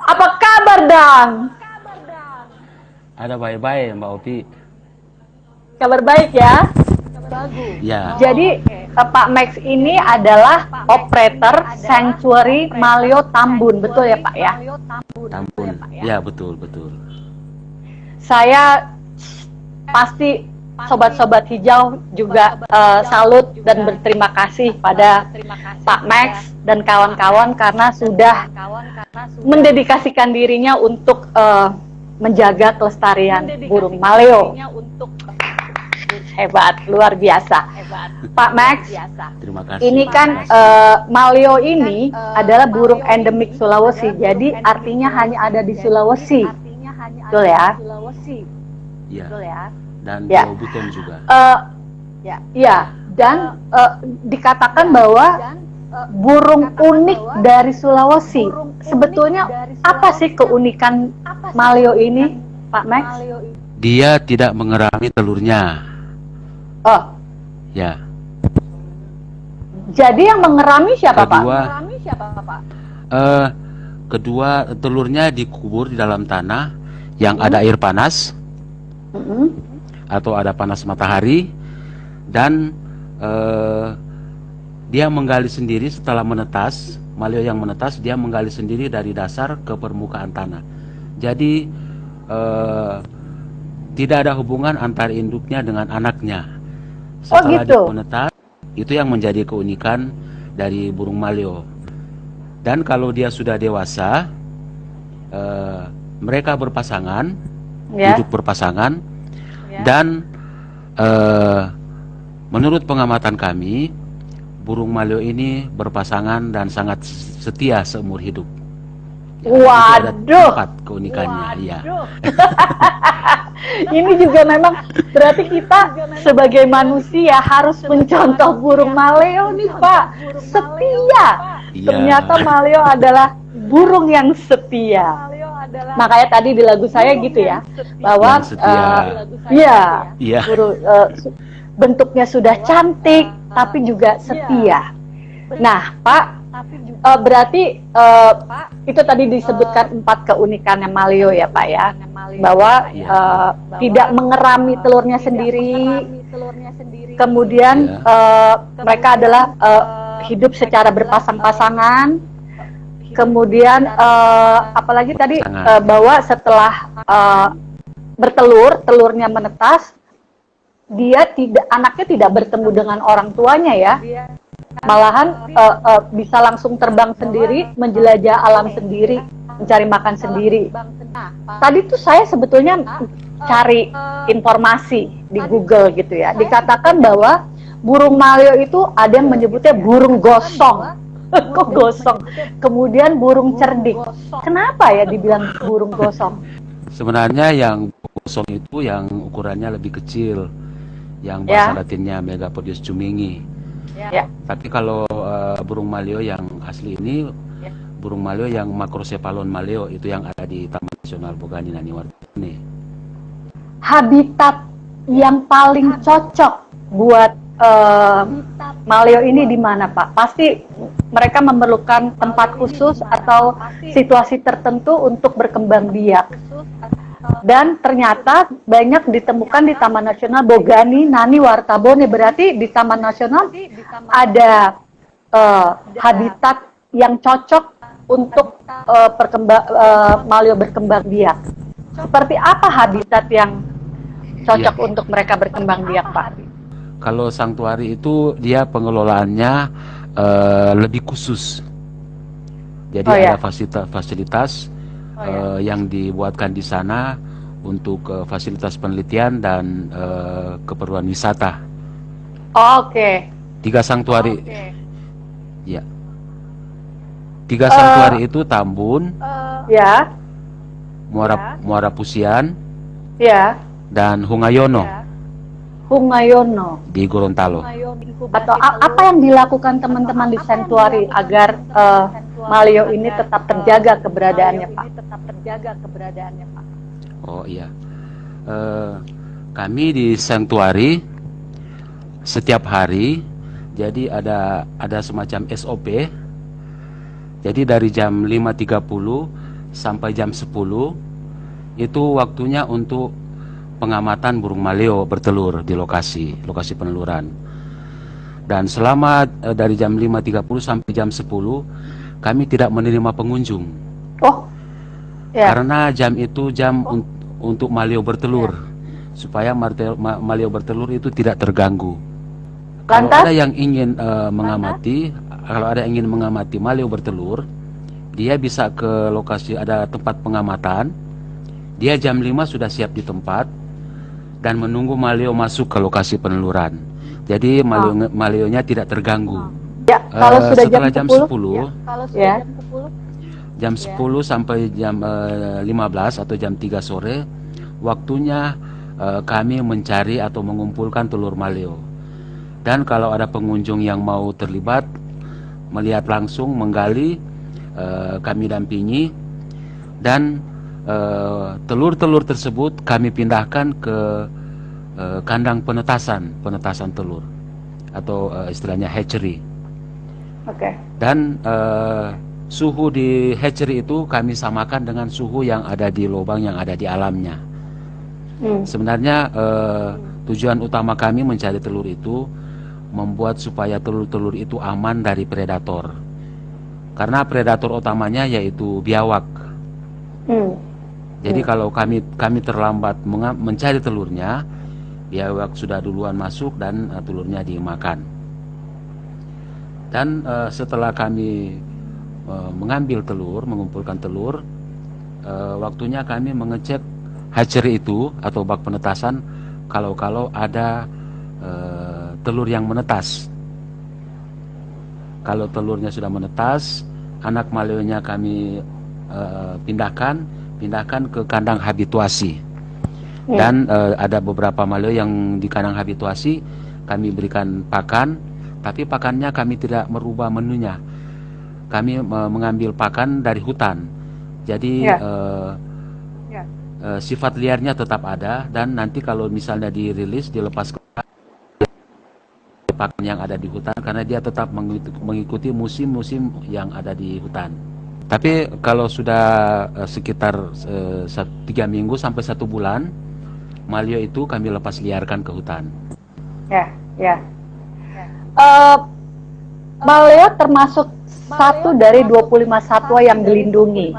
Apa kabar, Dang? Ada baik-baik, Mbak Opi. Kabar baik ya? Ya, Jadi, Pak Max ini adalah operator Sanctuary Malio Tambun, betul ya Pak ya? Tambun. Ya, betul, betul. Saya pasti sobat-sobat hijau juga salut dan berterima kasih pada Pak Max dan kawan-kawan karena sudah mendedikasikan dirinya untuk menjaga kelestarian burung maleo. Hebat, luar biasa. Pak Max, Terima kasih. ini kan maleo ini adalah burung endemik Sulawesi, jadi artinya hanya ada di Sulawesi. Betul ya? Ya. Dan Ya. Pulau Buton juga. Ya, dan dikatakan bahwa burung unik dari Sulawesi. Sebetulnya apa sih keunikan maleo ini, Pak Max? Dia tidak mengerami telurnya. Oh, Ya. jadi yang mengerami siapa, Pak? Kedua, telurnya dikubur di dalam tanah yang ada air panas Mm-mm. atau ada panas matahari, dan dia menggali sendiri setelah menetas. Maleo yang menetas dia menggali sendiri dari dasar ke permukaan tanah. Jadi tidak ada hubungan antar induknya dengan anaknya. Setelah gitu. dia menetas, itu yang menjadi keunikan dari burung maleo. Dan kalau dia sudah dewasa, mereka berpasangan, Ya. hidup berpasangan, dan menurut pengamatan kami, burung maleo ini berpasangan dan sangat setia seumur hidup. Ya, itu ada Waduh. 4 keunikannya. Ya. Ini juga memang berarti kita sebagai manusia harus mencontoh burung maleo nih, Pak. Setia. Iya. Ternyata maleo adalah burung yang setia. Makanya tadi di lagu saya gitu ya, bahwa Yang setia. Iya. burung bentuknya sudah cantik tapi juga setia. Nah, Pak, berarti itu tadi disebutkan 4 keunikannya maleo ya, Pak ya, bahwa tidak mengerami telurnya sendiri, kemudian mereka adalah hidup secara berpasang-pasangan, kemudian apalagi tadi bahwa setelah bertelur, telurnya menetas, anaknya tidak bertemu dengan orang tuanya ya. Malahan bisa langsung terbang sendiri, menjelajah alam sendiri, mencari makan sendiri. Tadi tuh saya sebetulnya cari informasi di Google gitu ya. Dikatakan bahwa burung maleo itu ada yang menyebutnya burung gosong. Kok gosong? Kemudian burung cerdik. Kenapa ya dibilang burung gosong? Sebenarnya yang gosong itu yang ukurannya lebih kecil, yang bahasa latinnya Megapodius cumingi. Ya. Tapi kalau burung maleo yang asli ini, burung maleo yang Macrocephalon maleo, itu yang ada di Taman Nasional Bogani Naniwartane. Habitat yang paling cocok buat maleo ini di mana, Pak? Pasti mereka memerlukan tempat khusus atau situasi tertentu untuk berkembang biak. Dan ternyata banyak ditemukan di Taman Nasional Bogani Nani Wartabone. Berarti di Taman Nasional ada habitat yang cocok untuk maleo berkembang biak. Seperti apa habitat yang cocok untuk mereka berkembang biak, Pak? Kalau sanktuari itu dia pengelolaannya lebih khusus. Jadi ada fasilitas yang dibuatkan di sana untuk fasilitas penelitian dan keperluan wisata. Oke. 3 sanktuari. Ya. 3 sanktuari itu Tambun, Ya. Muara Pusian, Ya. dan Hungayono Hungayono. di Gorontalo. Atau apa yang dilakukan teman-teman di sanctuary agar maleo ini tetap terjaga keberadaannya, Pak? Oh iya, kami di sanctuary setiap hari, jadi ada semacam SOP. Jadi dari jam 5.30 sampai jam 10 itu waktunya untuk pengamatan burung maleo bertelur di lokasi peneluran. Dan selama dari jam 5.30 sampai jam 10 kami tidak menerima pengunjung. Oh, ya. Karena jam itu jam untuk maleo bertelur. Supaya maleo bertelur itu tidak terganggu. Kalau Lantas? ada yang ingin mengamati maleo bertelur, dia bisa ke lokasi, ada tempat pengamatan. Dia jam 5 sudah siap di tempat dan menunggu maleo masuk ke lokasi peneluran. Jadi maleonya tidak terganggu. Ya, kalau sudah setelah jam 10, jam 10 sampai jam 15 atau jam 3 sore, waktunya kami mencari atau mengumpulkan telur maleo. Dan kalau ada pengunjung yang mau terlibat, melihat langsung, menggali, kami dampingi. Dan telur-telur tersebut kami pindahkan ke kandang penetasan telur atau istilahnya hatchery. Oke. Dan suhu di hatchery itu kami samakan dengan suhu yang ada di lubang yang ada di alamnya. Sebenarnya tujuan utama kami mencari telur itu membuat supaya telur-telur itu aman dari predator. Karena predator utamanya yaitu biawak. Jadi kalau kami terlambat mencari telurnya, biawak sudah duluan masuk dan telurnya dimakan. Dan setelah kami mengambil telur, mengumpulkan telur, waktunya kami mengecek hatchery itu atau bak penetasan kalau ada telur yang menetas. Kalau telurnya sudah menetas, anak maleonya kami pindahkan ke kandang habituasi. Dan ada beberapa maleo yang di kandang habituasi kami berikan pakan, tapi pakannya kami tidak merubah menunya. Kami mengambil pakan dari hutan. Jadi sifat liarnya tetap ada, dan nanti kalau misalnya dirilis, dilepas ke pakan yang ada di hutan, karena dia tetap mengikuti musim-musim yang ada di hutan. Tapi kalau sudah sekitar 3 minggu sampai 1 bulan, maleo itu kami lepas liarkan ke hutan. Maleo termasuk satu dari 25 satwa yang dilindungi.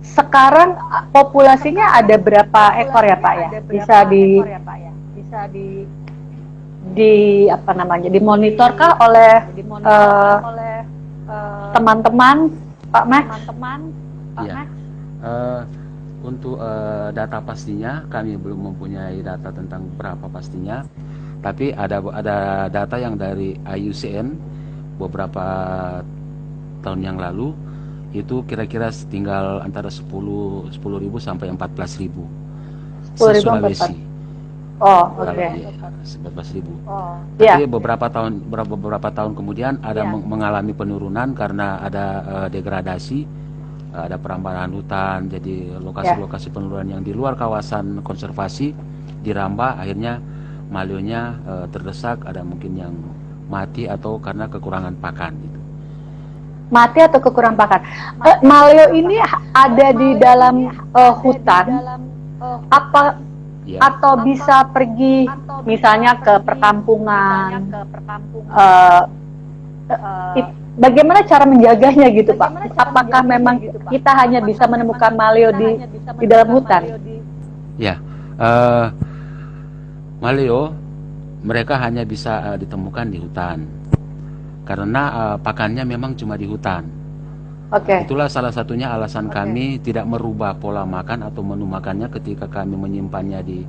Sekarang populasinya ada berapa ekor ya Pak ya? Bisa dimonitor kah oleh teman-teman Pak Max? Ya. Untuk data pastinya kami belum mempunyai data tentang berapa pastinya, tapi ada data yang dari IUCN beberapa tahun yang lalu, itu kira-kira tinggal antara 10.000 sampai 14.000 se-Sulawesi. Oh, oke. 14.000. Tapi beberapa tahun kemudian ada mengalami penurunan karena ada degradasi, ada perambahan hutan. Jadi lokasi-lokasi peneluran yang di luar kawasan konservasi dirambah, akhirnya maleonya terdesak, ada mungkin yang mati atau karena kekurangan pakan gitu. Mati atau kekurangan pakan. Maleo ini ada di dalam hutan apa atau bisa pergi misalnya ke perkampungan? Bagaimana cara menjaganya gitu Pak? Apakah memang kita hanya bisa menemukan maleo di dalam hutan? Ya, maleo mereka hanya bisa ditemukan di hutan karena pakannya memang cuma di hutan. Itulah salah satunya alasan kami tidak merubah pola makan atau menu makannya ketika kami menyimpannya di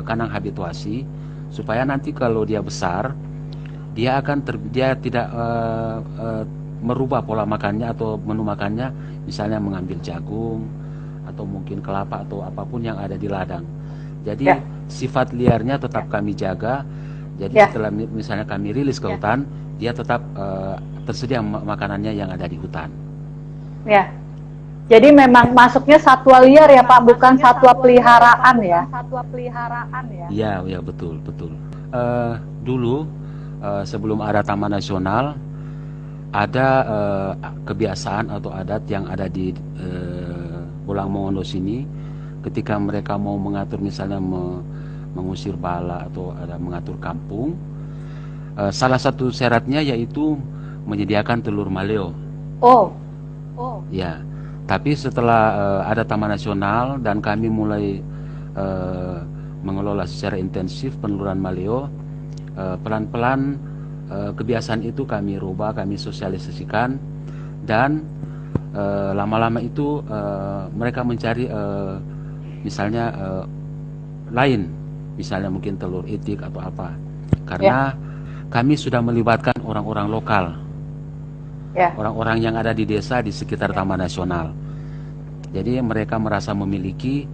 kandang habituasi, supaya nanti kalau dia besar, dia tidak merubah pola makannya atau menu makannya, misalnya mengambil jagung atau mungkin kelapa atau apapun yang ada di ladang. Jadi sifat liarnya tetap kami jaga. Jadi setelah misalnya kami rilis ke hutan, dia tetap tersedia makanannya yang ada di hutan. Ya. Jadi memang masuknya satwa liar ya Pak, bukan satwa peliharaan ya? Iya, betul. Dulu sebelum ada Taman Nasional, ada kebiasaan atau adat yang ada di Pulang Mongondo sini, ketika mereka mau mengatur misalnya mengusir bala atau ada mengatur kampung, salah satu syaratnya yaitu menyediakan telur maleo. Oh, Ya, tapi setelah ada Taman Nasional dan kami mulai mengelola secara intensif peneluran maleo, pelan-pelan kebiasaan itu kami rubah, kami sosialisasikan, dan lama-lama itu mereka mencari misalnya lain, misalnya mungkin telur itik atau apa, karena kami sudah melibatkan orang-orang lokal, orang-orang yang ada di desa di sekitar Taman Nasional. Jadi mereka merasa memiliki,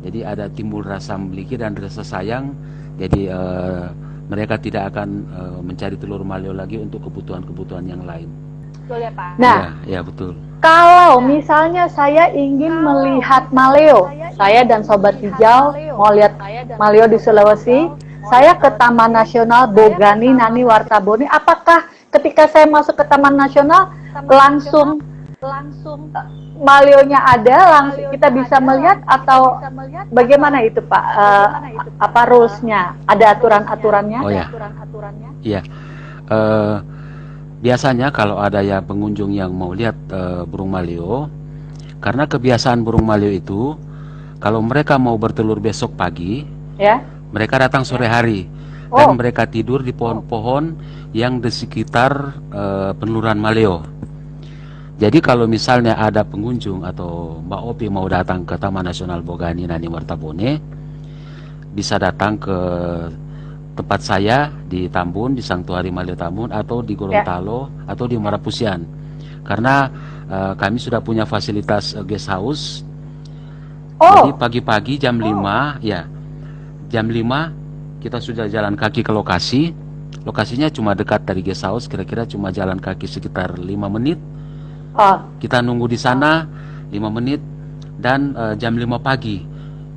jadi ada timbul rasa memiliki dan rasa sayang. Jadi mereka tidak akan mencari telur maleo lagi untuk kebutuhan-kebutuhan yang lain. Betul ya Pak? Nah, ya betul. Kalau misalnya saya ingin melihat maleo, saya dan Sobat Hijau mau lihat maleo di Sulawesi, saya ke Taman Nasional Bogani Nani Wartabone. Apakah ketika saya masuk ke Taman Nasional langsung maleonya ada, langsung kita bisa melihat, atau bagaimana itu Pak? Apa rulesnya? Ada aturan-aturannya? Oh ya. Iya. Biasanya kalau ada ya pengunjung yang mau lihat burung maleo, karena kebiasaan burung maleo itu kalau mereka mau bertelur besok pagi, mereka datang sore hari dan mereka tidur di pohon-pohon yang di sekitar peneluran maleo. Jadi kalau misalnya ada pengunjung atau Mbak Opi mau datang ke Taman Nasional Bogani Nani Wartabone, bisa datang ke tempat saya di Tambun, di Sanktuari Maleo Tambun, atau di Gorontalo, atau di Marapusian. Karena kami sudah punya fasilitas guest house. Jadi pagi-pagi jam 5, jam 5 kita sudah jalan kaki ke lokasi. Lokasinya cuma dekat dari guest house, kira-kira cuma jalan kaki sekitar 5 menit. Kita nunggu di sana 5 menit, dan jam 5 pagi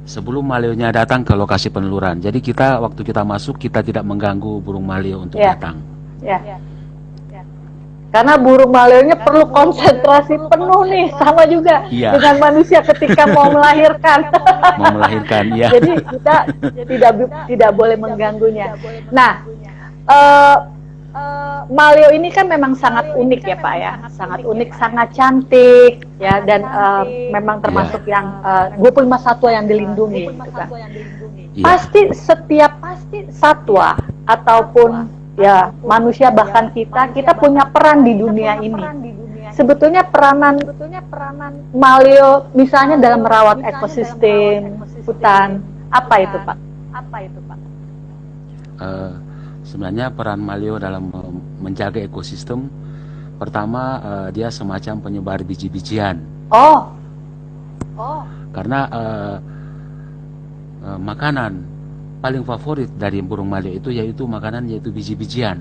sebelum maleonya datang ke lokasi peneluran. Jadi waktu kita masuk, kita tidak mengganggu burung maleo untuk datang. Karena burung maleonya perlu konsentrasi penuh nih, sama juga dengan manusia ketika mau melahirkan. Jadi kita tidak boleh mengganggunya. Nah, maleo ini kan memang sangat unik ya Pak ya, sangat unik, sangat cantik ya, dan memang termasuk yang 25 satwa yang dilindungi gitu kan. Pasti setiap satwa ataupun ya manusia, bahkan kita punya peran di dunia ini. Sebetulnya peranan maleo misalnya dalam merawat ekosistem hutan, apa itu Pak? Sebenarnya peran maleo dalam menjaga ekosistem, pertama dia semacam penyebar biji-bijian. Karena makanan paling favorit dari burung maleo itu yaitu biji-bijian.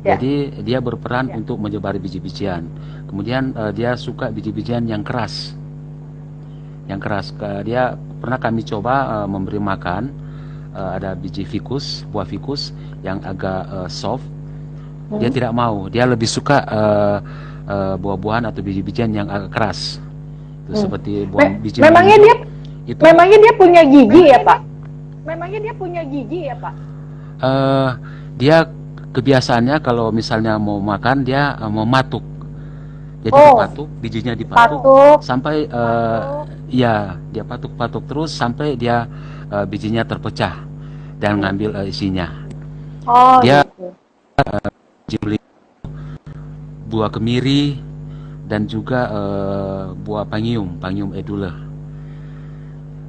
Jadi dia berperan untuk menyebar biji-bijian. Kemudian dia suka biji-bijian yang keras. Dia pernah kami coba memberi makan. Ada biji ficus, buah ficus yang agak soft, dia tidak mau. Dia lebih suka buah-buahan atau biji-bijian yang agak keras. Itu seperti buah biji. Memangnya dia punya gigi ya Pak? Dia kebiasaannya kalau misalnya mau makan, dia mau matuk. Jadi dipatuk, bijinya dipatuk sampai dia patuk-patuk terus sampai dia bijinya terpecah dan ngambil isinya. Dia buah kemiri dan juga buah pangium edule.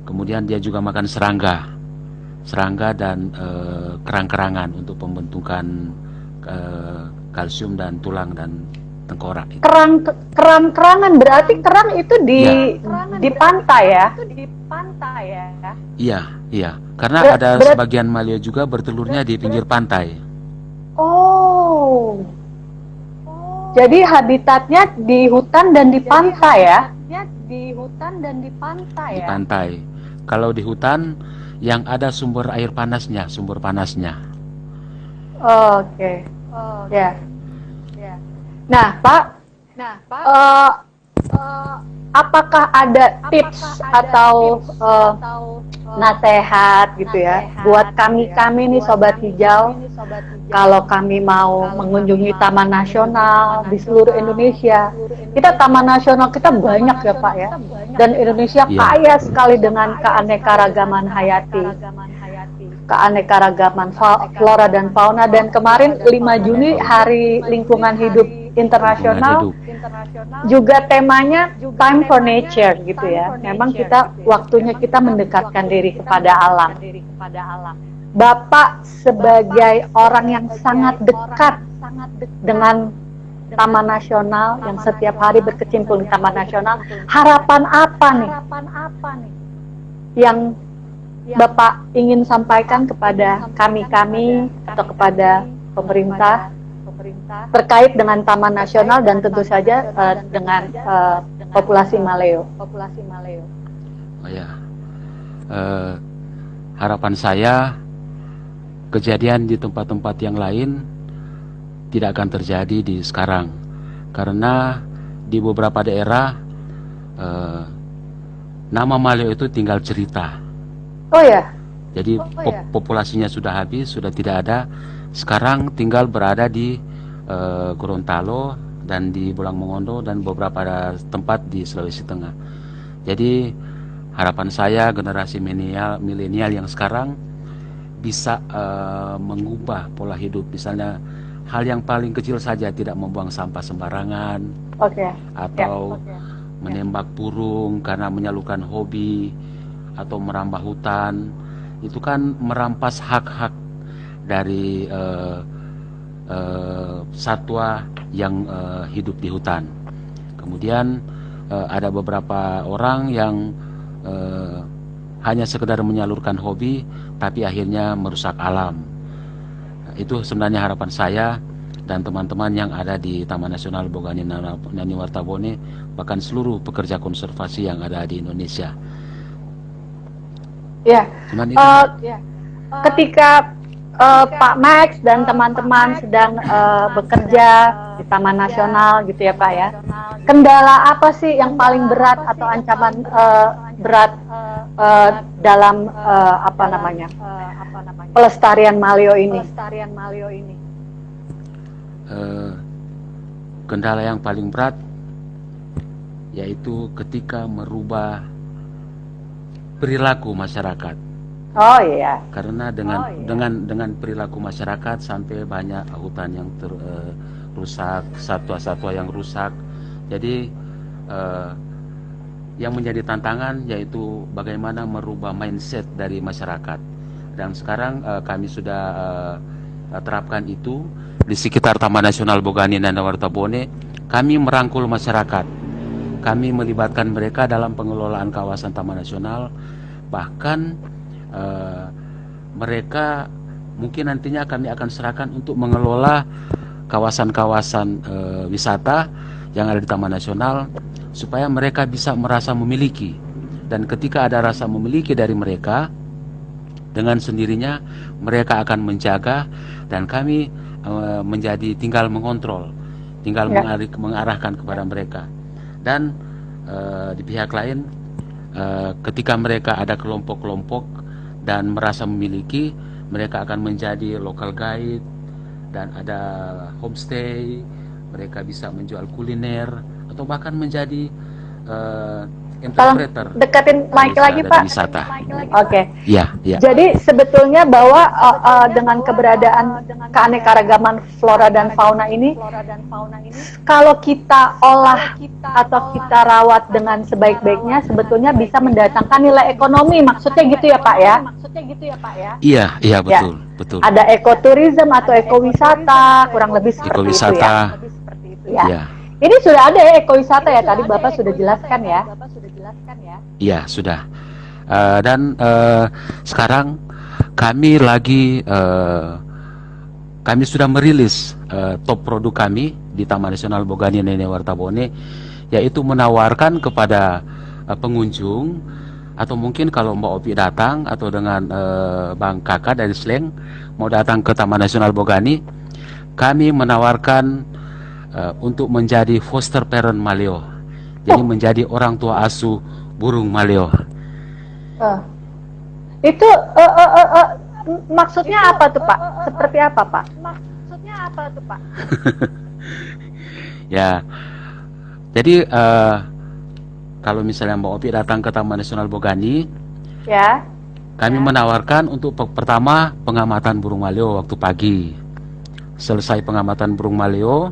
Kemudian dia juga makan serangga dan kerang-kerangan untuk pembentukan kalsium dan tulang dan tengkorak. Kerang-kerangan berarti kerang itu di pantai ya? Iya. Karena ada sebagian maleo juga bertelurnya di pinggir pantai. Jadi habitatnya di hutan dan di pantai ya? Di pantai. Kalau di hutan yang ada sumber air panasnya, Nah, Pak, eh, apakah ada tips atau nasihat gitu ya buat kami nih Sobat Hijau, kalau kami mau mengunjungi taman nasional di seluruh Indonesia? Kita taman nasional kita banyak ya Pak ya, dan Indonesia kaya sekali dengan keanekaragaman hayati, keanekaragaman flora dan fauna. Dan kemarin 5 Juni Hari Lingkungan Hidup Internasional juga temanya Time for Nature gitu ya. Memang kita waktunya kita mendekatkan diri kepada alam. Bapak sebagai orang yang sangat dekat dengan Taman Nasional, yang setiap hari berkecimpung di Taman Nasional, harapan apa nih yang Bapak ingin sampaikan kepada kami atau kepada pemerintah terkait dengan Taman Nasional dan tentu saja dengan populasi Maleo? Oh ya, harapan saya kejadian di tempat-tempat yang lain tidak akan terjadi di sekarang, karena di beberapa daerah nama Maleo itu tinggal cerita. Oh ya. Jadi populasinya sudah habis, sudah tidak ada. Sekarang tinggal berada di Gorontalo dan di Bolang Mongondo dan beberapa tempat di Sulawesi Tengah. Jadi harapan saya generasi milenial yang sekarang bisa mengubah pola hidup. Misalnya hal yang paling kecil saja, tidak membuang sampah sembarangan, atau menembak burung karena menyalurkan hobi, atau merambah hutan. Itu kan merampas hak-hak dari satwa yang hidup di hutan. Kemudian ada beberapa orang yang hanya sekedar menyalurkan hobi tapi akhirnya merusak alam. Itu sebenarnya harapan saya dan teman-teman yang ada di Taman Nasional Bogani Nani Wartabone, bahkan seluruh pekerja konservasi yang ada di Indonesia. Ya, ketika Pak Max dan teman-teman sedang bekerja di Taman Nasional gitu ya Pak ya, kendala apa sih yang paling berat atau ancaman berat dalam pelestarian Maleo ini? Kendala yang paling berat yaitu ketika merubah perilaku masyarakat. Oh iya. Karena dengan perilaku masyarakat sampai banyak hutan yang rusak, satwa-satwa yang rusak. Jadi yang menjadi tantangan yaitu bagaimana merubah mindset dari masyarakat. Dan sekarang kami sudah terapkan itu di sekitar Taman Nasional Bogani Nani Wartabone. Kami merangkul masyarakat. Kami melibatkan mereka dalam pengelolaan kawasan Taman Nasional. Bahkan mereka mungkin nantinya kami akan serahkan untuk mengelola kawasan-kawasan wisata yang ada di Taman Nasional, supaya mereka bisa merasa memiliki. Dan ketika ada rasa memiliki dari mereka, dengan sendirinya mereka akan menjaga, dan kami menjadi tinggal mengontrol, tinggal mengarahkan kepada mereka. Dan di pihak lain, ketika mereka ada kelompok-kelompok dan merasa memiliki, mereka akan menjadi local guide dan ada homestay. Mereka bisa menjual kuliner atau bahkan menjadi interpreter. Deketin mic lagi Pak. Wisata. Oke. Ya. Jadi sebetulnya bahwa dengan keberadaan keanekaragaman flora dan fauna ini, kalau kita olah atau kita rawat dengan sebaik-baiknya, sebetulnya bisa mendatangkan nilai ekonomi. Maksudnya gitu ya Pak ya? Iya betul. Ada ekoturism atau ekowisata, kurang lebih seperti itu ya. Ya. Ini sudah ada ya ekowisata ya, tadi Bapak sudah jelaskan ya. Iya, sudah. Dan sekarang kami sudah merilis top produk kami di Taman Nasional Bogani Nani Wartabone, yaitu menawarkan kepada pengunjung, atau mungkin kalau Mbak Opi datang atau dengan Bang Kakak dari Sleng mau datang ke Taman Nasional Bogani, kami menawarkan untuk menjadi foster parent maleo. Jadi menjadi orang tua asuh burung maleo. Itu maksudnya apa tuh Pak? Seperti apa Pak? Maksudnya apa tuh Pak? Ya, jadi kalau misalnya Mbak Opi datang ke Taman Nasional Bogani, ya, kami menawarkan untuk pertama pengamatan burung maleo waktu pagi. Selesai pengamatan burung maleo,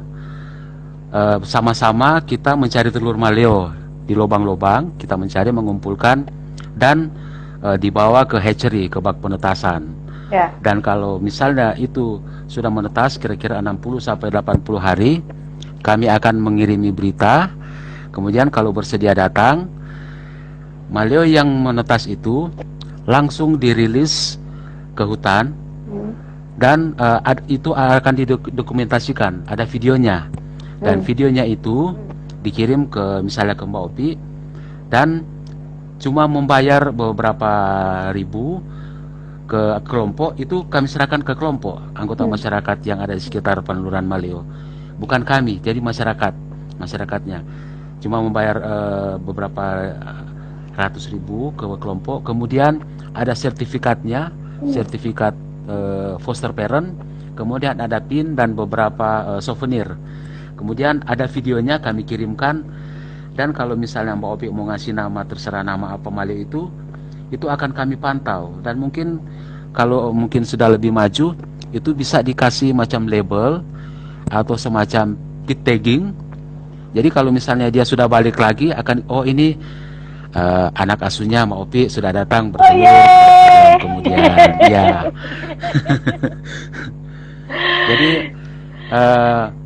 sama-sama kita mencari telur maleo di lubang-lubang, kita mencari, mengumpulkan, dan dibawa ke hatchery, ke bak penetasan. Ya. Dan kalau misalnya itu sudah menetas kira-kira 60-80 hari, kami akan mengirimi berita. Kemudian kalau bersedia datang, maleo yang menetas itu langsung dirilis ke hutan, dan itu akan didokumentasikan, ada videonya, dan videonya itu dikirim ke misalnya ke Mbak Opi, dan cuma membayar beberapa ribu ke kelompok, itu kami serahkan ke kelompok anggota masyarakat yang ada di sekitar peneluran maleo, bukan kami. Jadi masyarakatnya cuma membayar beberapa ratus ribu ke kelompok, kemudian ada sertifikatnya, sertifikat foster parent, kemudian ada pin dan beberapa souvenir, kemudian ada videonya kami kirimkan. Dan kalau misalnya Mbak Opi mau ngasih nama, terserah nama apa maleo itu akan kami pantau, dan mungkin kalau mungkin sudah lebih maju itu bisa dikasih macam label atau semacam pit tagging. Jadi kalau misalnya dia sudah balik lagi akan, oh ini anak asuhnya Mbak Opi sudah datang bertelur, kemudian ya. Jadi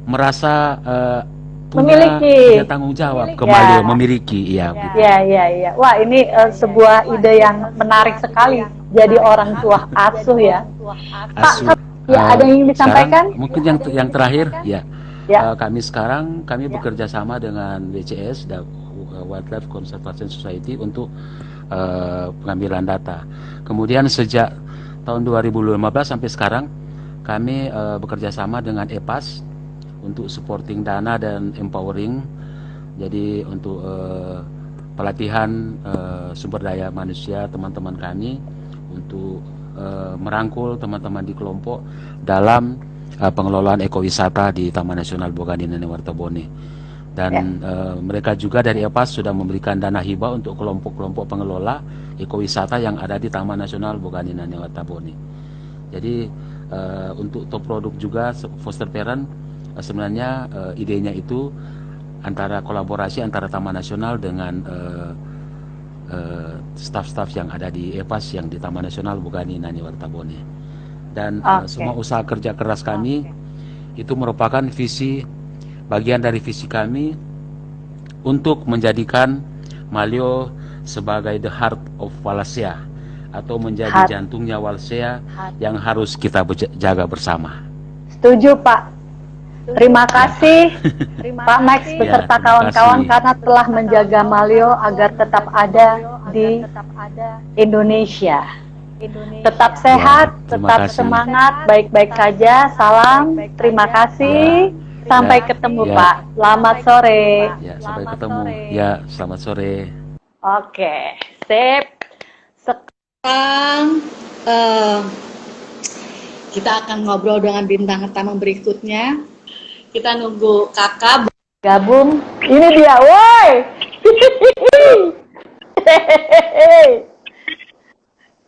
merasa punya tanggung jawab ke maleo, memiliki, iya. Ya. Wah, ini sebuah ide yang menarik sekali. Jadi orang tua asuh ya. Pak, ya ada yang ingin disampaikan? Sekarang, mungkin yang terakhir, ya. Kami bekerja sama dengan WCS, Wildlife Conservation Society, untuk pengambilan data. Kemudian sejak tahun 2015 sampai sekarang kami bekerja sama dengan EPAS untuk supporting dana dan empowering. Jadi untuk pelatihan sumber daya manusia teman-teman kami, untuk merangkul teman-teman di kelompok dalam pengelolaan ekowisata di Taman Nasional Bogani Nani Wartabone. Dan mereka juga dari EPAS sudah memberikan dana hibah untuk kelompok-kelompok pengelola ekowisata yang ada di Taman Nasional Bogani Nani Wartabone. Jadi untuk top produk juga foster parent, sebenarnya idenya itu antara kolaborasi antara Taman Nasional dengan staf-staf yang ada di EPAS yang di Taman Nasional Bogani Nani Wartabone. Dan semua usaha kerja keras kami itu merupakan bagian dari visi kami untuk menjadikan maleo sebagai the heart of Wallacea, atau menjadi jantungnya Wallacea yang harus kita jaga bersama. Setuju Pak. Terima kasih Pak Max beserta kawan-kawan karena telah menjaga maleo agar tetap ada di Indonesia. Tetap sehat, tetap semangat, baik-baik saja. Salam, terima kasih. Sampai ketemu Pak. Selamat sore. Ya, sampai ketemu. Ya, selamat sore. Oke, sip. Sekarang kita akan ngobrol dengan bintang tamu berikutnya. Kita nunggu kakak gabung. Ini dia, woi.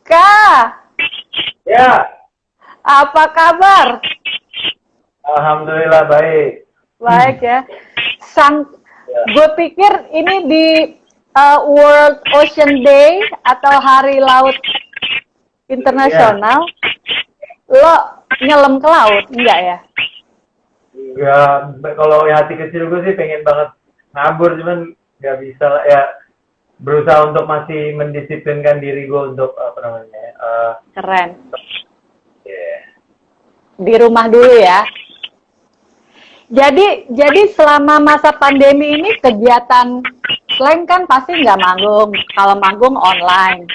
Kak. Ya. Apa kabar? Alhamdulillah baik. Baik ya. Gue pikir ini di World Ocean Day atau Hari Laut Internasional, lo nyelam ke laut, enggak ya? Enggak, kalau hati kecil gue sih pengen banget ngabur, cuman nggak bisa ya. Berusaha untuk masih mendisiplinkan diri gue untuk apa namanya? Keren. Yeah. Di rumah dulu ya. Jadi selama masa pandemi ini kegiatan slang kan pasti nggak manggung. Kalau manggung online.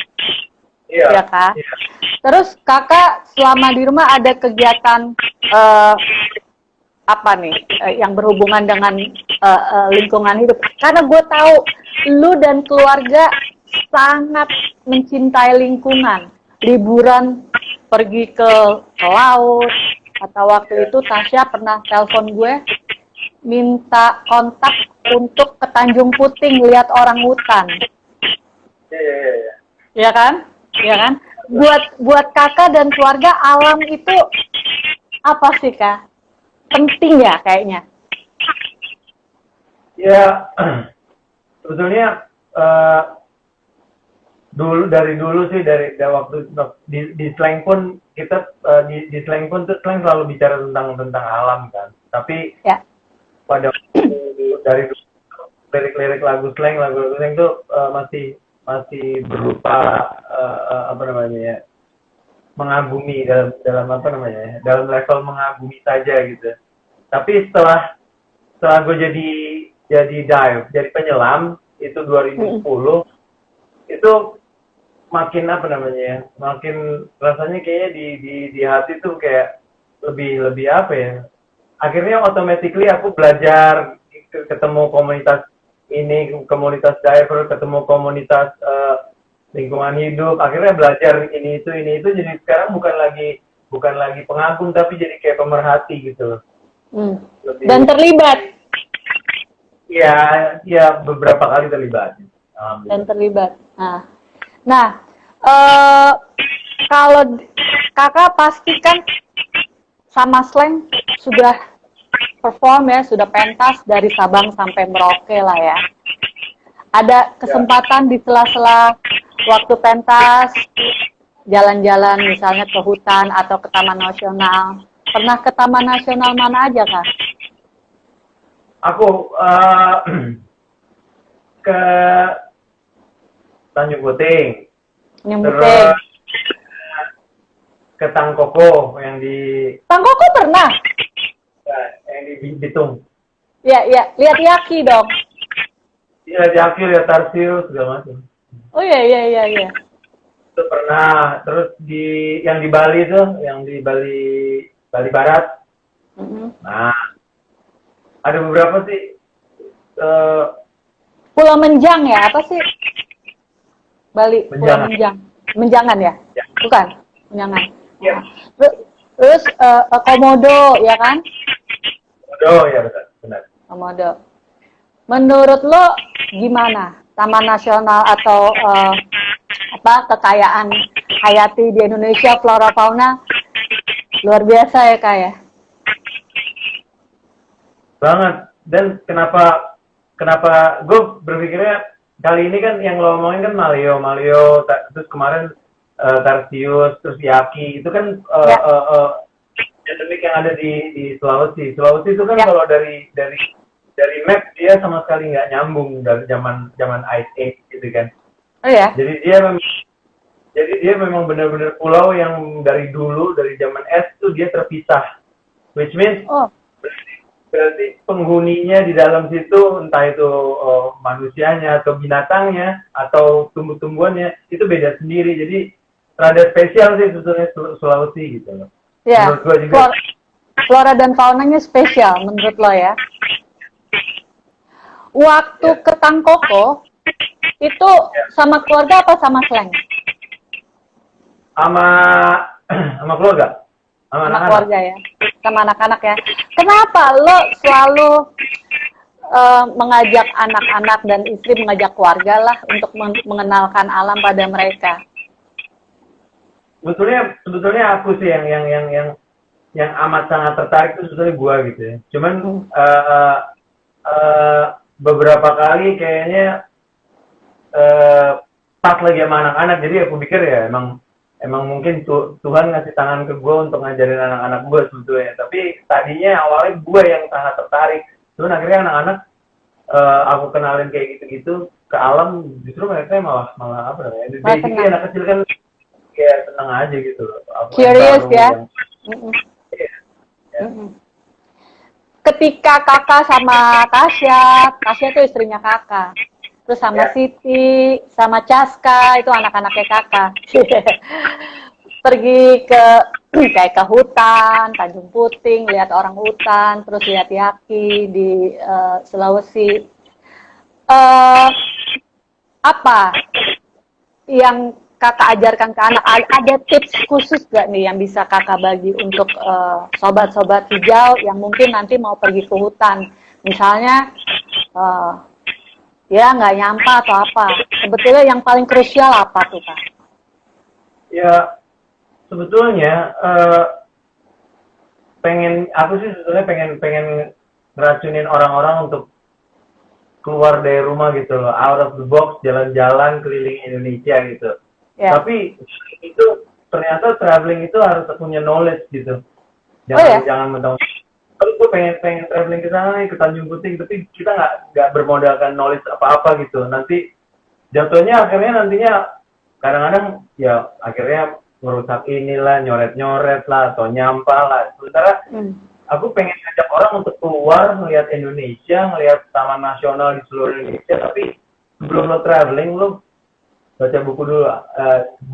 Iya. Ya Kak. Yeah. Terus kakak selama di rumah ada kegiatan apa nih yang berhubungan dengan lingkungan hidup? Karena gue tahu lu dan keluarga sangat mencintai lingkungan. Liburan pergi ke laut, atau waktu itu Tasya pernah telepon gue minta kontak untuk ke Tanjung Puting lihat orang hutan. Iya. Ya kan? Ya kan? Buat kakak dan keluarga, alam itu apa sih, Kak? Penting ya kayaknya. Ya, sebetulnya dari dulu sih, dari waktu di slang pun kita di slang pun tuh slang selalu bicara tentang alam kan. Tapi ya, pada dari lirik-lirik lagu slang tuh masih berupa apa namanya ya, mengagumi dalam apa namanya ya, dalam level mengagumi saja gitu. Tapi setelah gue jadi dive, jadi penyelam itu 2010, itu makin apa namanya ya, makin rasanya kayaknya di hati tuh kayak lebih apa ya, akhirnya automatically aku belajar, ketemu komunitas ini, komunitas diver, ketemu komunitas lingkungan hidup, akhirnya belajar ini itu, jadi sekarang bukan lagi pengagum, tapi jadi kayak pemerhati gitu. Dan terlibat. Ya beberapa kali terlibat. Dan terlibat. Nah, kalau kakak pastikan sama slang sudah perform ya, sudah pentas dari Sabang sampai Merauke lah ya. Ada kesempatan di sela-sela waktu pentas, jalan-jalan misalnya ke hutan atau ke Taman Nasional. Pernah ke Taman Nasional mana aja, Kak? Aku ke Tanjung Puting. Terus ke Tangkoko yang di... Tangkoko pernah? Ya, yang di Bitung. Iya. Lihat Yaki dong. Iya, Yaki, lihat Tarsius, segala macam. Oh iya. Itu pernah. Terus yang di Bali tuh, yang di Bali Barat. Nah, ada beberapa sih. Pulau Menjang ya? Apa sih? Bali, Pulau Menjang. Menjangan ya? Bukan? Menjangan. Ya. Terus Komodo, ya kan? Komodo, ya benar. Komodo. Menurut lo gimana? Taman Nasional atau kekayaan hayati di Indonesia, flora fauna luar biasa ya, Kak ya? Banget. Dan kenapa gue berpikirnya kali ini kan yang lo omongin kan Malio, terus kemarin Tarsius, terus Yaki, itu kan endemik yang ada di Sulawesi. Sulawesi itu kan kalau dari map dia sama sekali nggak nyambung dari zaman Ice Age gitu kan. Oh ya. Jadi dia memang benar-benar pulau yang dari dulu, dari zaman es tuh dia terpisah. Which means berarti penghuninya di dalam situ, entah itu manusianya atau binatangnya atau tumbuh-tumbuhannya, itu beda sendiri. Jadi rada spesial sih sebetulnya Sulawesi gitu loh. Ya, menurut gua juga. Flora dan faunanya spesial menurut lo ya. Waktu ke Tangkoko itu sama keluarga apa sama slang? Sama keluarga. Sama anak-anak. Keluarga ya, sama anak-anak ya. Kenapa lo selalu mengajak anak-anak dan istri, mengajak keluarga lah untuk mengenalkan alam pada mereka? Sebetulnya aku sih yang amat sangat tertarik itu sebetulnya gua gitu ya. Cuman beberapa kali kayaknya pas lagi sama anak-anak, jadi aku pikir ya emang mungkin Tuhan ngasih tangan ke gue untuk ngajarin anak-anak gue sebetulnya. Tapi tadinya awalnya gue yang sangat tertarik. Cuman akhirnya anak-anak aku kenalin kayak gitu-gitu ke alam, justru mereka malah apa namanya? Basically anak kecil kan kayak seneng aja gitu loh. Curious ya. Ketika kakak sama Tasya itu istrinya kakak. Terus sama Siti, sama Caska, itu anak-anaknya kakak. Pergi ke kayak ke hutan, Tanjung Puting, lihat orang hutan, terus lihat Yaki di Sulawesi. Apa yang kakak ajarkan ke anak? Ada tips khusus gak nih yang bisa kakak bagi untuk sobat-sobat hijau yang mungkin nanti mau pergi ke hutan? Misalnya, ya nggak nyampa atau apa. Sebetulnya yang paling krusial apa tuh, Kak? Ya, sebetulnya aku sih sebetulnya pengen ngeracunin orang-orang untuk keluar dari rumah gitu loh, out of the box, jalan-jalan keliling Indonesia gitu. Ya. Tapi itu ternyata traveling itu harus punya knowledge gitu. Jangan mentang. Kalau gue pengen traveling ke sana ke Tanjung Puting, tapi kita nggak bermodalkan knowledge apa-apa gitu. Nanti jatuhnya akhirnya nantinya kadang-kadang ya akhirnya merusak inilah, nyoret-nyoret lah atau nyampah lah. Sementara aku pengen ngajak orang untuk keluar, melihat Indonesia, melihat taman nasional di seluruh Indonesia, tapi sebelum lo traveling, lo baca buku dulu,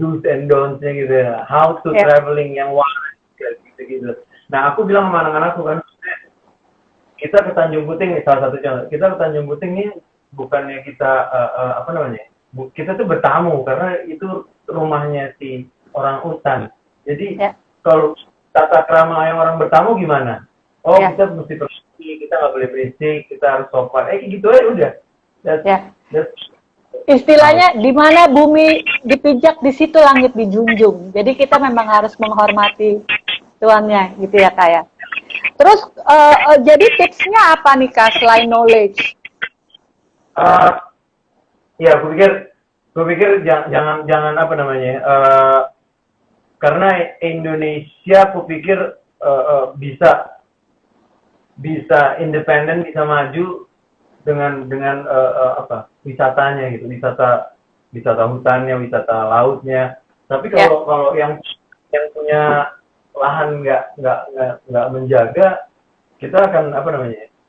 do's and don'ts-nya gitu ya, how to traveling yang wise, gitu-gitu. Nah, aku bilang sama anak-anakku kan, kita ke Tanjung Puting nih, salah satu contoh, kita ke Tanjung Puting nih, bukannya kita, kita tuh bertamu, karena itu rumahnya si orang hutan. Jadi, kalau tata krama yang orang bertamu gimana? Oh, kita mesti bersih, kita nggak boleh berisik, kita harus sopan. Gitu aja udah. Istilahnya di mana bumi dipijak, di situ langit dijunjung. Jadi kita memang harus menghormati tuannya, gitu ya Kak ya. Terus jadi tipsnya apa nih Kak selain knowledge? Ya, aku pikir jangan apa namanya. Karena Indonesia, aku pikir bisa independen, bisa maju dengan wisatanya gitu, wisata hutannya, wisata lautnya. Tapi kalau yang punya lahan nggak menjaga, kita akan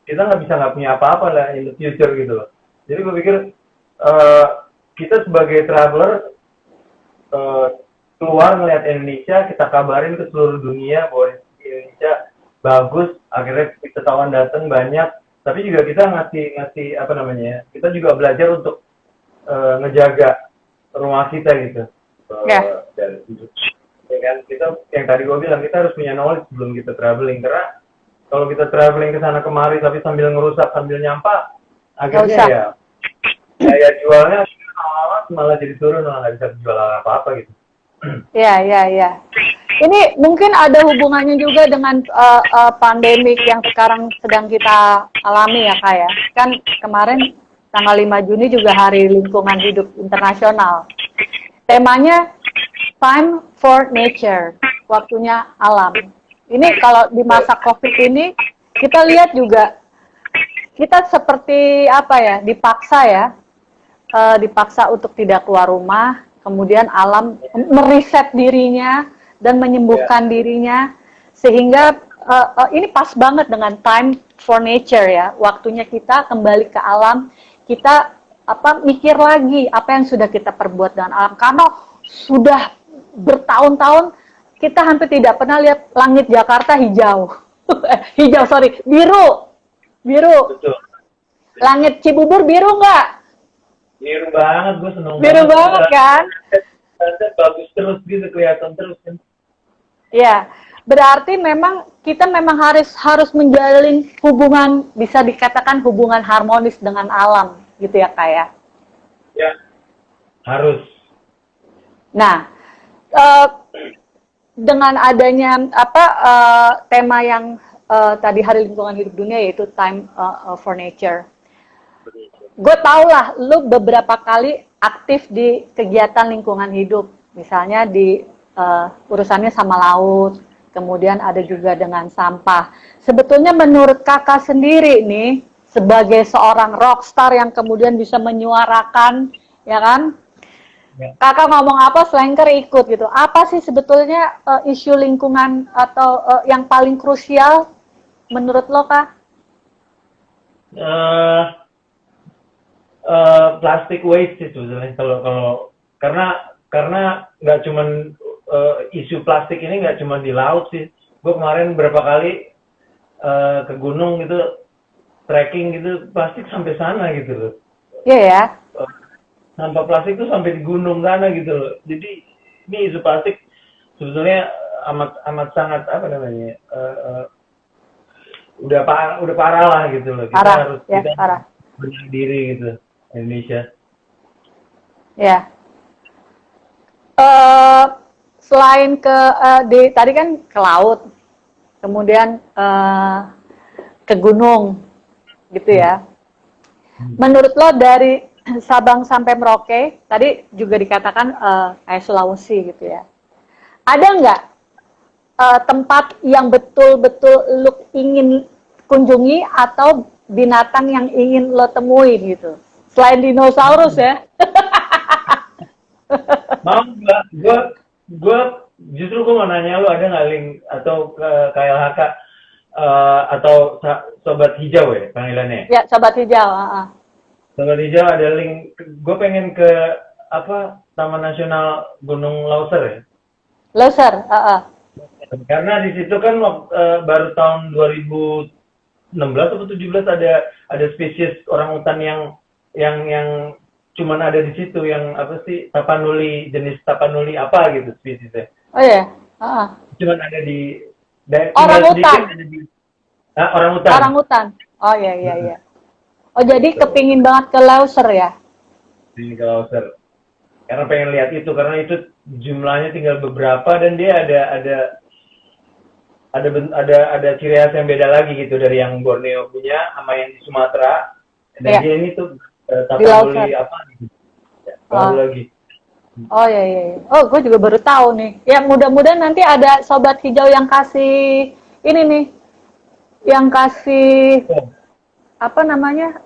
kita nggak punya apa-apa lah in the future gitu. Jadi gue pikir kita sebagai traveler keluar ngeliat Indonesia, kita kabarin ke seluruh dunia bahwa Indonesia bagus, akhirnya wisatawan datang banyak, tapi juga kita ngasih kita juga belajar untuk ngejaga rumah kita gitu. Dan kan kita yang tadi gue bilang, kita harus punya knowledge sebelum kita traveling, karena kalau kita traveling ke sana kemari tapi sambil ngerusak, sambil nyampah, akhirnya ya jualnya malah jadi turun, malah nggak bisa jual apa-apa gitu. Ya. Ini mungkin ada hubungannya juga dengan pandemik yang sekarang sedang kita alami ya Kak ya. Kan kemarin tanggal 5 Juni juga Hari Lingkungan Hidup Internasional. Temanya Time for Nature, waktunya alam. Ini kalau di masa COVID ini kita lihat juga kita seperti dipaksa untuk tidak keluar rumah. Kemudian alam meriset dirinya dan menyembuhkan dirinya, sehingga ini pas banget dengan time for nature ya, waktunya kita kembali ke alam, kita mikir lagi apa yang sudah kita perbuat dengan alam, karena sudah bertahun-tahun kita hampir tidak pernah lihat langit Jakarta hijau, biru. Betul. Langit Cibubur biru nggak? Biru banget, gue seneng biru banget kan? Bagus terus gitu, kelihatan terus kan. Ya, berarti kita memang harus menjalin hubungan, bisa dikatakan hubungan harmonis dengan alam, gitu ya Kak ya? Ya, harus. Nah, dengan adanya tema yang tadi Hari Lingkungan Hidup Dunia, yaitu Time for Nature. Gue tau lah, lu beberapa kali aktif di kegiatan lingkungan hidup, misalnya di urusannya sama laut, kemudian ada juga dengan sampah. Sebetulnya menurut kakak sendiri nih, sebagai seorang rockstar yang kemudian bisa menyuarakan, ya kan? Kakak ngomong apa, Slanker ikut gitu. Apa sih sebetulnya isu lingkungan atau yang paling krusial menurut lo, Kak? Plastic waste sih sebetulnya, kalau karena nggak cuman isu plastik ini nggak cuma di laut sih. Gue kemarin berapa kali ke gunung gitu, trekking gitu, plastik sampai sana gitu loh. Iya ya. Sampah plastik tuh sampai di gunung sana gitu loh. Jadi ini isu plastik sebetulnya amat sangat apa namanya, udah parah lah gitu loh. Kita harus parah. benar diri gitu, Indonesia. Ya. Selain tadi kan ke laut, kemudian ke gunung, gitu ya. Menurut lo dari Sabang sampai Merauke, tadi juga dikatakan kayak Sulawesi gitu ya. Ada nggak tempat yang betul-betul lo ingin kunjungi atau binatang yang ingin lo temuin gitu? Selain dinosaurus ya. Mau nggak? Gue justru gue mau nanya lu, ada nggak link atau ke KLHK atau Sobat Hijau ya panggilannya? Ya, Sobat Hijau. Sobat Hijau ada link. Gue pengen ke apa, Taman Nasional Gunung Lauser ya. Lauser. Karena di situ kan baru tahun 2016 atau 17 ada spesies orangutan yang cuman ada di situ, yang apa sih, tapanuli, jenis tapanuli apa gitu spesiesnya. Oh ya. Cuman ada di orangutan. Orangutan. Orangutan. Oh iya. Oh jadi kepingin banget ke Lauser ya? Ini ke Lauser. Karena pengen lihat itu, karena itu jumlahnya tinggal beberapa dan dia ada ciri khas yang beda lagi gitu dari yang Borneo punya sama yang di Sumatera. Dan dia ini tuh tapanuli apa gitu. Ya, baru lagi. Oh iya. Oh, gue juga baru tahu nih. Ya mudah-mudahan nanti ada Sobat Hijau yang kasih ini nih, yang kasih apa namanya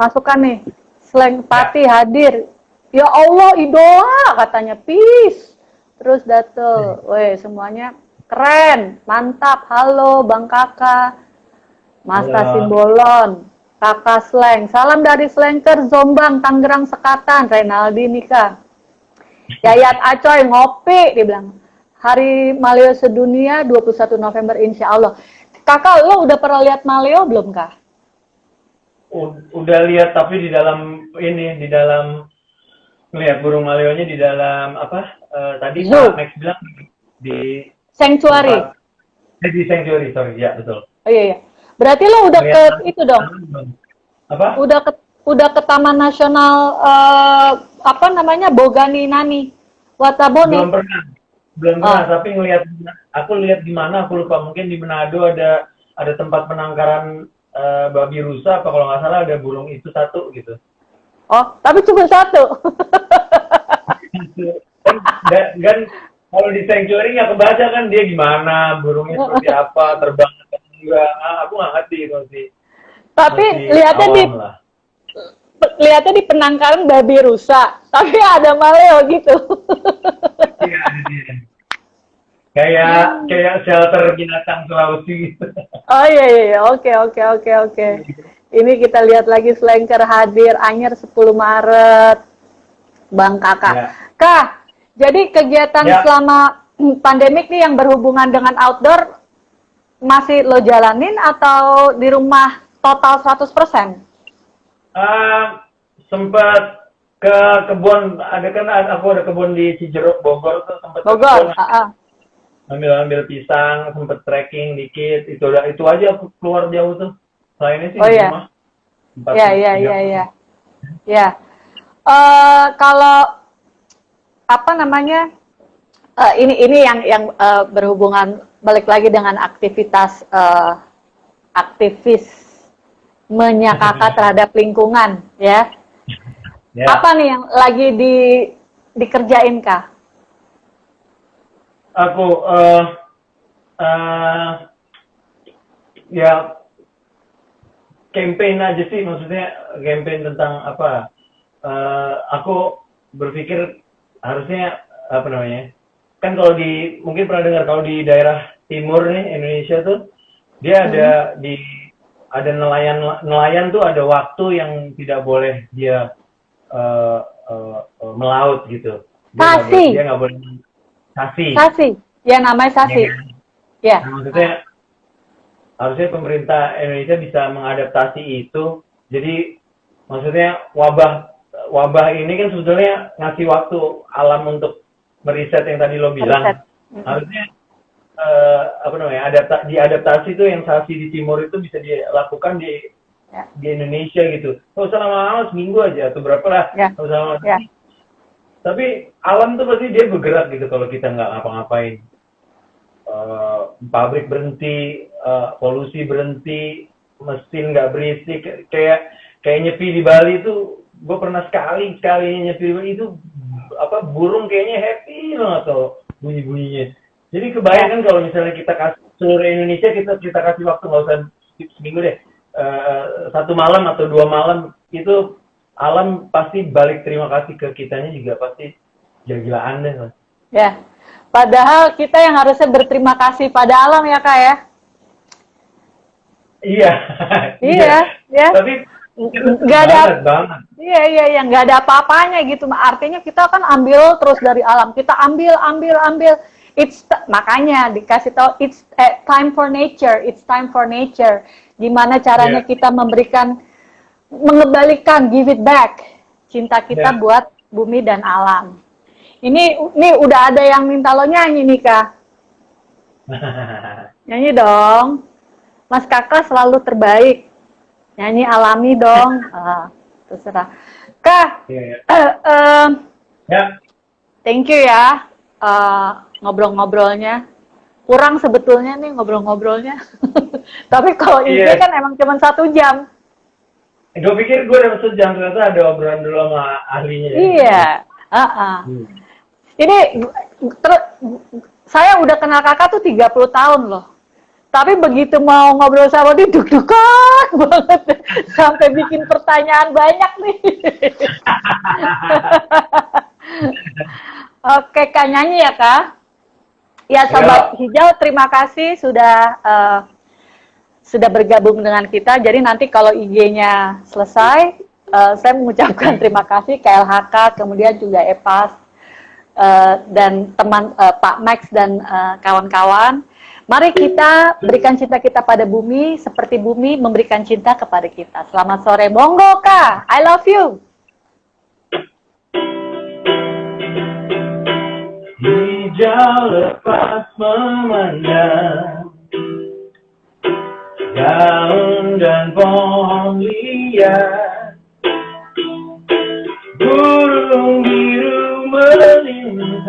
masukan nih. Slang Pati hadir. Ya Allah, idola katanya, peace. Terus Dato, semuanya keren, mantap. Halo Bang Kakak, Mas Simbolon, Kakak Slang. Salam dari Slanker Zombang, Tangerang Sekatan. Renaldi Nika. Yayat Acoy ngopi, dia bilang. Hari Maleo Sedunia 21 November insya Allah. Kakak, lo udah pernah lihat Maleo belum, Kak? Udah lihat, tapi di dalam ngelihat burung maleonya di dalam apa? Tadi Pak Max bilang di Sanctuary. Di Sanctuary, sorry, ya betul. Oh iya. Berarti lo udah ke itu dong? Apa? Udah ke Taman Nasional apa namanya, Bogani Nani, Watabone? Belum pernah, tapi aku lihat di mana, aku lupa, mungkin di Manado ada tempat penangkaran babi rusa, apa kalau nggak salah ada burung itu satu gitu. Oh, tapi cuma satu. kan kalau di Sanctuary nggak kebaca kan dia gimana, burungnya seperti apa, terbang atau enggak, aku nggak ngerti itu sih. Tapi lihatnya di penangkaran babi rusa, tapi ada maleo gitu. Iya, kayak shelter binatang Sulawesi gitu. Oh iya, oke. Ini kita lihat lagi Slanker hadir, Anyer 10 Maret. Bang Kakak. Ya. Kak, jadi kegiatan selama pandemik nih yang berhubungan dengan outdoor masih lo jalanin atau di rumah total 100%? Sempat ke kebun, aku ada kebun di Cijeruk Bogor tuh, sempat Bogor, ambil pisang, sempat trekking dikit, itu aja aku keluar jauh tuh. Selainnya sih di rumah. Iya. Kalau apa namanya, ini yang berhubungan balik lagi dengan aktivitas aktivismenya Kakak terhadap lingkungan, ya. Apa nih yang lagi dikerjain, Kak? Aku ya campaign aja sih, maksudnya campaign tentang apa? Aku berpikir harusnya apa namanya? Kan kalau mungkin pernah dengar kalau di daerah timur nih Indonesia tuh dia ada nelayan tuh ada waktu yang tidak boleh dia melaut gitu. Sasi. Dia nggak boleh sasi. Sasi. Ya namanya sasi. Ya. Nah, maksudnya harusnya pemerintah Indonesia bisa mengadaptasi itu. Jadi maksudnya wabah ini kan sebetulnya ngasih waktu alam untuk meriset yang tadi lo bilang. Harusnya diadaptasi tuh yang sasi di timur itu bisa dilakukan di Indonesia gitu. Nggak usah lama-lama, seminggu aja atau berapa lah. Nggak usah lama-lama. Tapi alam tuh pasti dia bergerak gitu kalau kita nggak ngapa-ngapain. Pabrik berhenti, polusi berhenti, mesin nggak berisik, kayak nyepi di Bali itu, gue pernah sekali nyepi di Bali itu burung kayaknya happy banget tuh bunyi-bunyinya. Jadi kebayangkan kalau misalnya kita kasih seluruh Indonesia kita kasih waktu nggak usah seminggu deh, 1 malam atau 2 malam itu alam pasti balik terima kasih ke kitanya juga pasti gila-gilaan deh mas. Ya. Padahal kita yang harusnya berterima kasih pada alam ya Kak ya. Iya. Iya. Tapi nggak ada banget. Iya, nggak ada apa-apanya gitu. Artinya kita kan ambil terus dari alam. Kita ambil. Makanya dikasih tahu it's time for nature. It's time for nature. Gimana caranya kita mengembalikan, give it back cinta kita buat bumi dan alam. Ini udah ada yang minta lo nyanyi nih Kak. Nyanyi dong. Mas Kakak selalu terbaik. Nyanyi alami dong. Terserah. Kak, thank you ya ngobrol-ngobrolnya. Kurang sebetulnya nih ngobrol-ngobrolnya. Tapi kalau ini kan emang cuma 1 jam. Gue pikir gue dapat 1 jam, ternyata ada obrolan dulu sama ahlinya. Iya. Ini saya udah kenal Kakak tuh 30 tahun loh. Tapi begitu mau ngobrol sama dia deg-degan banget. Sampai bikin pertanyaan banyak nih. Oke Kak, nyanyi ya Kak. Ya Sobat Hijau, terima kasih sudah bergabung dengan kita. Jadi nanti kalau IG-nya selesai, saya mengucapkan terima kasih ke LHK, kemudian juga Epas, dan teman Pak Max dan kawan-kawan. Mari kita berikan cinta kita pada bumi seperti bumi memberikan cinta kepada kita. Selamat sore, monggo Kak, I love you. Hijau lepas memandang daun dan pohon liar, burung biru melintas,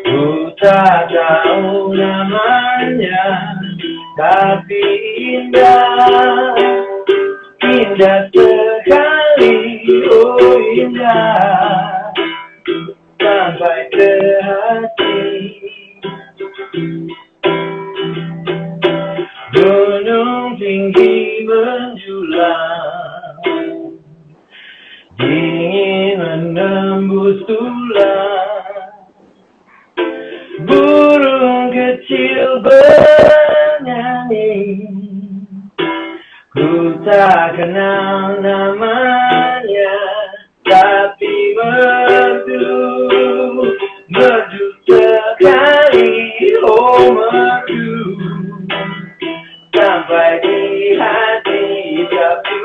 ku tak tahu namanya, tapi indah, indah sekali, oh indah, sampai ke hati. Gunung tinggi menjulang, dingin menembus tulang, burung kecil bernyanyi, ku tak kenal namanya, tapi merdu sekali, oh merdu, sampai di hati, tapi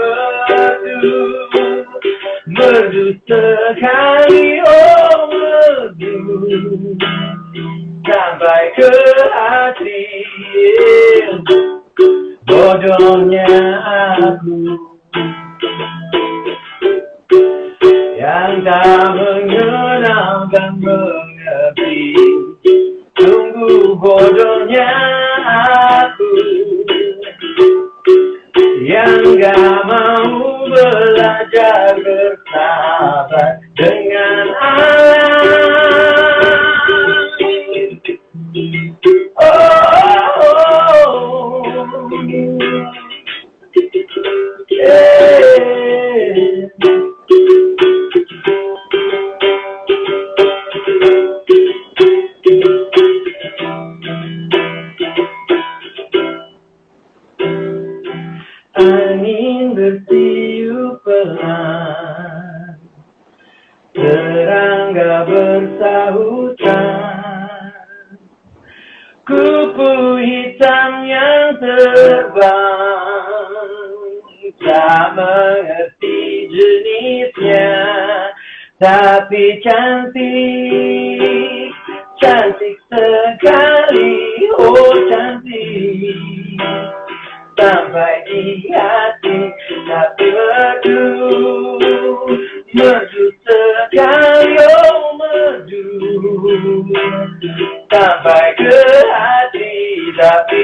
merdu sekali, oh merdu, sampai ke hati. Bodohnya aku yang tak mengenalkan mengerti, sungguh bodohnya aku yang gak mau belajar bersahabat dengan alam. Angin bertiup pelan, terbang, tak mengerti jenisnya, tapi cantik, cantik sekali, oh cantik, sampai di hati, tapi merdu, merdu sekali, oh merdu, sampai ke hati, tapi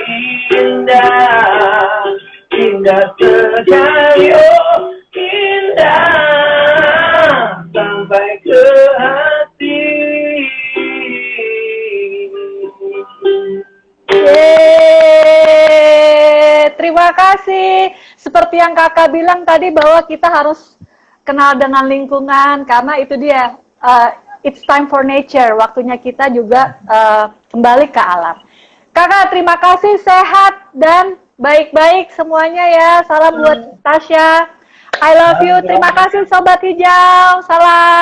indah, indah sekali, oh indah, sampai ke hati. Terima kasih. Seperti yang kakak bilang tadi bahwa kita harus kenal dengan lingkungan karena itu dia it's time for nature. Waktunya kita juga kembali ke alam. Kakak terima kasih, sehat dan baik-baik semuanya ya. Salam buat Tasya. I love you. Terima kasih Sobat Hijau. Salam.